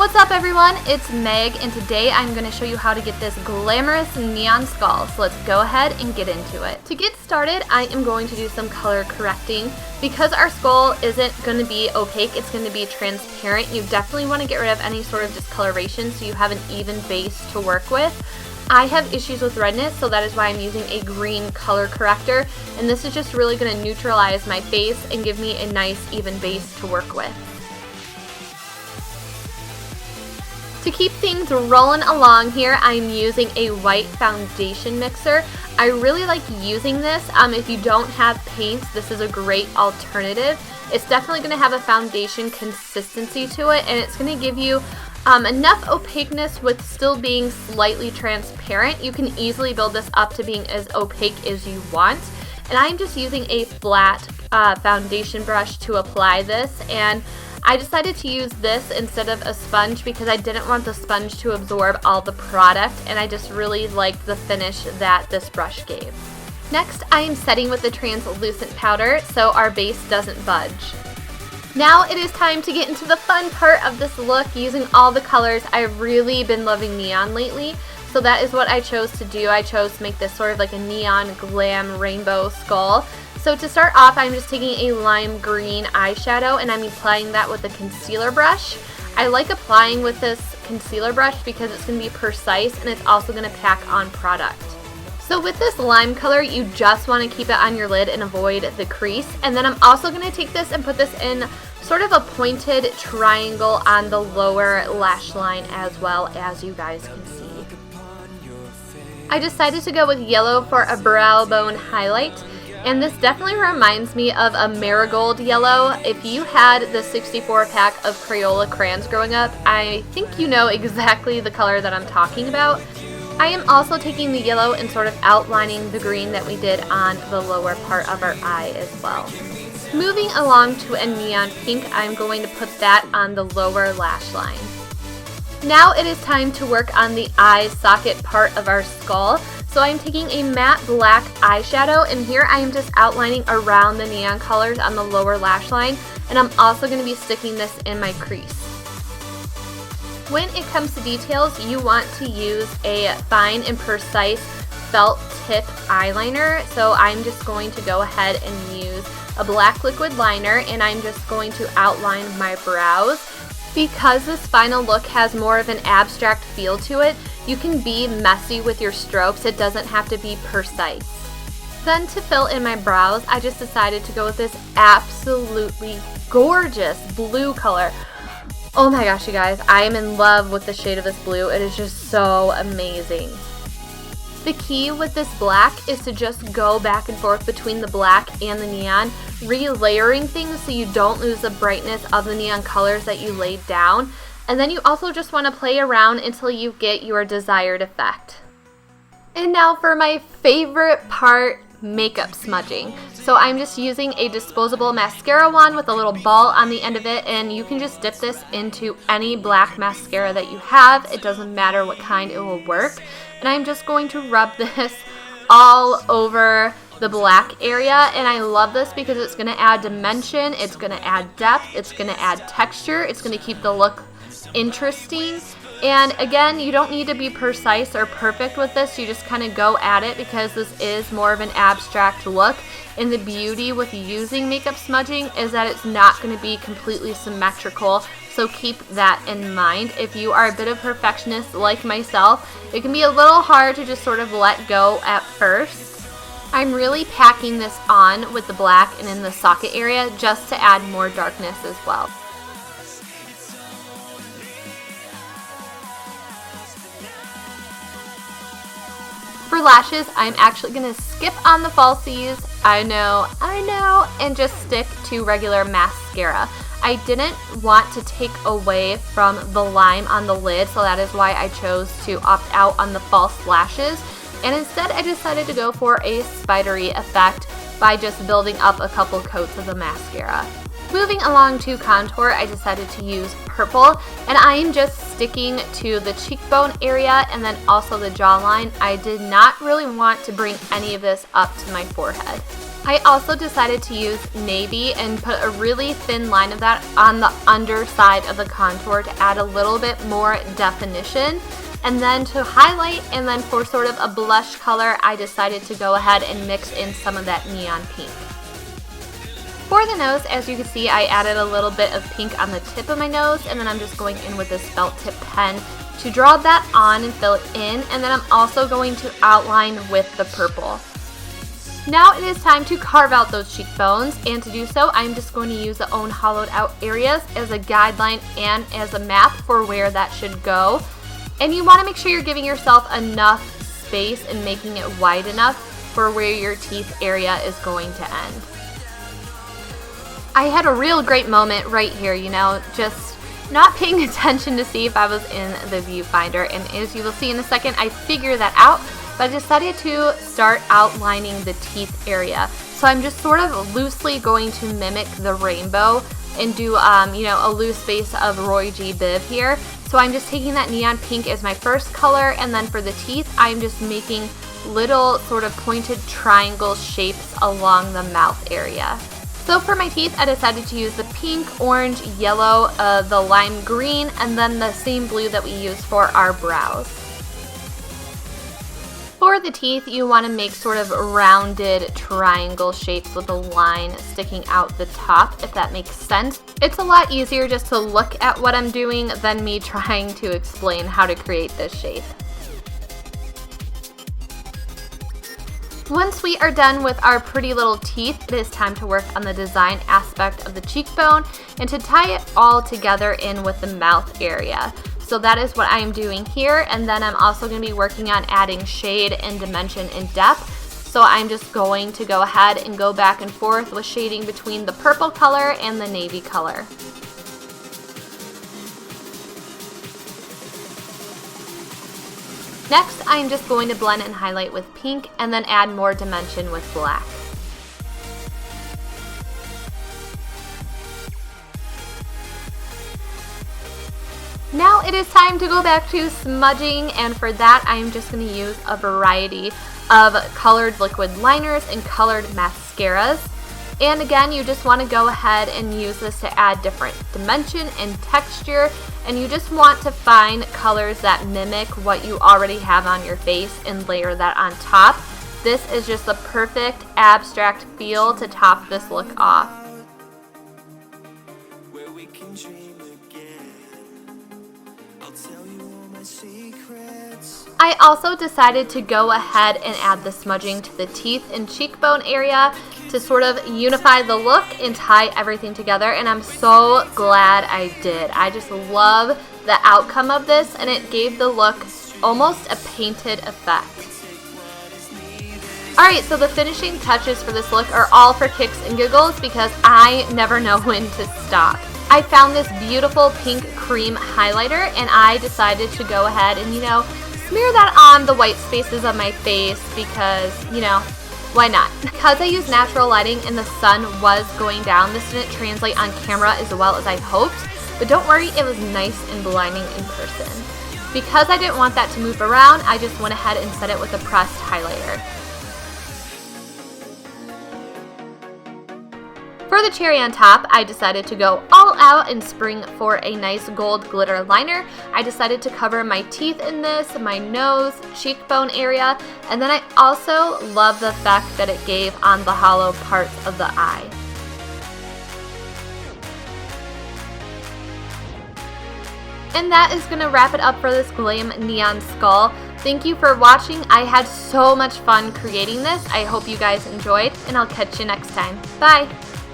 What's up everyone, it's Meg, and today I'm going to show you how to get this glamorous neon skull. So let's go ahead and get into it. To get started, I am going to do some color correcting. Because our skull isn't going to be opaque, it's going to be transparent. You definitely want to get rid of any sort of discoloration so you have an even base to work with. I have issues with redness, so that is why I'm using a green color corrector, and this is just really going to neutralize my face and give me a nice even base to work with. To keep things rolling along here, I'm using a white foundation mixer. I really like using this. If you don't have paints, this is a great alternative. It's definitely going to have a foundation consistency to it, and it's going to give you enough opaqueness with still being slightly transparent. You can easily build this up to being as opaque as you want. And I'm just using a flat foundation brush to apply this, and I decided to use this instead of a sponge because I didn't want the sponge to absorb all the product, and I just really liked the finish that this brush gave. Next, I am setting with the translucent powder so our base doesn't budge. Now it is time to get into the fun part of this look using all the colors. I've really been loving neon lately, so that is what I chose to do. I chose to make this sort of like a neon glam rainbow skull. So to start off, I'm just taking a lime green eyeshadow and I'm applying that with a concealer brush. I like applying with this concealer brush because it's going to be precise and it's also going to pack on product. So with this lime color, you just want to keep it on your lid and avoid the crease. And then I'm also going to take this and put this in sort of a pointed triangle on the lower lash line as well, as you guys can see. I decided to go with yellow for a brow bone highlight. And this definitely reminds me of a marigold yellow. If you had the 64 pack of Crayola crayons growing up, I think you know exactly the color that I'm talking about. I am also taking the yellow and sort of outlining the green that we did on the lower part of our eye as well. Moving along to a neon pink, I'm going to put that on the lower lash line. Now it is time to work on the eye socket part of our skull. So I'm taking a matte black eyeshadow, and here I am just outlining around the neon colors on the lower lash line, and I'm also going to be sticking this in my crease. When it comes to details, you want to use a fine and precise felt tip eyeliner. So I'm just going to go ahead and use a black liquid liner, and I'm just going to outline my brows. Because this final look has more of an abstract feel to it, you can be messy with your strokes. It doesn't have to be precise. Then to fill in my brows, I just decided to go with this absolutely gorgeous blue color. Oh my gosh, you guys, I am in love with the shade of this blue. It is just so amazing. The key with this black is to just go back and forth between the black and the neon, relayering things so you don't lose the brightness of the neon colors that you laid down. And then you also just want to play around until you get your desired effect. And now for my favorite part, makeup smudging. So I'm just using a disposable mascara wand with a little ball on the end of it, and you can just dip this into any black mascara that you have. It doesn't matter what kind, it will work. And I'm just going to rub this all over the black area, and I love this because it's going to add dimension, it's going to add depth, it's going to add texture, it's going to keep the look interesting. And again, you don't need to be precise or perfect with this. You just kind of go at it because this is more of an abstract look. And the beauty with using makeup smudging is that it's not going to be completely symmetrical. So keep that in mind. If you are a bit of a perfectionist like myself, it can be a little hard to just sort of let go at first. I'm really packing this on with the black and in the socket area just to add more darkness as well. For lashes, I'm actually going to skip on the falsies, I know, and just stick to regular mascara. I didn't want to take away from the lime on the lid, so that is why I chose to opt out on the false lashes. And instead, I decided to go for a spidery effect by just building up a couple coats of the mascara. Moving along to contour, I decided to use purple, and I am just sticking to the cheekbone area and then also the jawline. I did not really want to bring any of this up to my forehead. I also decided to use navy and put a really thin line of that on the underside of the contour to add a little bit more definition. And then to highlight and then for sort of a blush color, I decided to go ahead and mix in some of that neon pink. For the nose, as you can see, I added a little bit of pink on the tip of my nose, and then I'm just going in with this felt tip pen to draw that on and fill it in, and then I'm also going to outline with the purple. Now it is time to carve out those cheekbones, and to do so, I'm just going to use the own hollowed out areas as a guideline and as a map for where that should go. And you want to make sure you're giving yourself enough space and making it wide enough for where your teeth area is going to end. I had a real great moment right here, you know, just not paying attention to see if I was in the viewfinder, and as you will see in a second, I figured that out, but I decided to start outlining the teeth area. So I'm just sort of loosely going to mimic the rainbow and do, you know, a loose base of Roy G. Biv here. So I'm just taking that neon pink as my first color, and then for the teeth, I'm just making little sort of pointed triangle shapes along the mouth area. So for my teeth, I decided to use the pink, orange, yellow, the lime green, and then the same blue that we use for our brows. For the teeth, you want to make sort of rounded triangle shapes with a line sticking out the top, if that makes sense. It's a lot easier just to look at what I'm doing than me trying to explain how to create this shape. Once we are done with our pretty little teeth, it is time to work on the design aspect of the cheekbone and to tie it all together in with the mouth area. So that is what I am doing here, and then I'm also going to be working on adding shade and dimension and depth. So I'm just going to go ahead and go back and forth with shading between the purple color and the navy color. Next, I'm just going to blend and highlight with pink and then add more dimension with black. Now it is time to go back to smudging, and for that I'm just going to use a variety of colored liquid liners and colored mascaras. And again, you just want to go ahead and use this to add different dimension and texture, and you just want to find colors that mimic what you already have on your face and layer that on top. This is just the perfect abstract feel to top this look off. I also decided to go ahead and add the smudging to the teeth and cheekbone area to sort of unify the look and tie everything together, and I'm so glad I did. I just love the outcome of this, and it gave the look almost a painted effect. Alright, so the finishing touches for this look are all for kicks and giggles because I never know when to stop. I found this beautiful pink cream highlighter, and I decided to go ahead and, you know, smear that on the white spaces of my face because, you know, why not? Because I used natural lighting and the sun was going down, this didn't translate on camera as well as I hoped, but don't worry, it was nice and blinding in person. Because I didn't want that to move around, I just went ahead and set it with a pressed highlighter. For the cherry on top, I decided to go all out and spring for a nice gold glitter liner. I decided to cover my teeth in this, my nose, cheekbone area, and then I also love the effect that it gave on the hollow parts of the eye. And that is going to wrap it up for this glam neon skull. Thank you for watching. I had so much fun creating this. I hope you guys enjoyed, and I'll catch you next time. Bye!